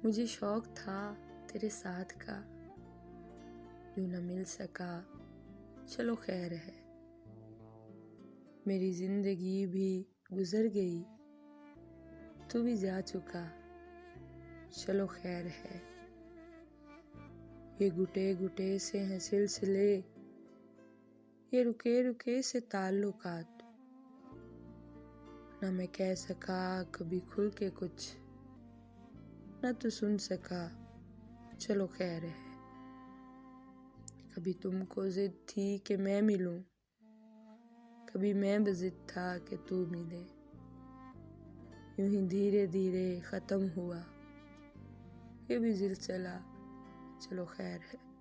मुझे शौक था तेरे साथ का, यूं न मिल सका, चलो खैर है। मेरी जिंदगी भी गुजर गई, तू भी जा चुका, चलो खैर है। ये घुटे घुटे से हैं सिलसिले, ये रुके रुके से ताल्लुकात। न मैं कह सका कभी खुल के कुछ, न तू सुन सका, चलो खैर है। कभी तुमको जिद थी कि मैं मिलूं, कभी मैं बजिद था कि तू मिले। यूं ही धीरे धीरे खत्म हुआ ये भी सिलसिला, चलो खैर है।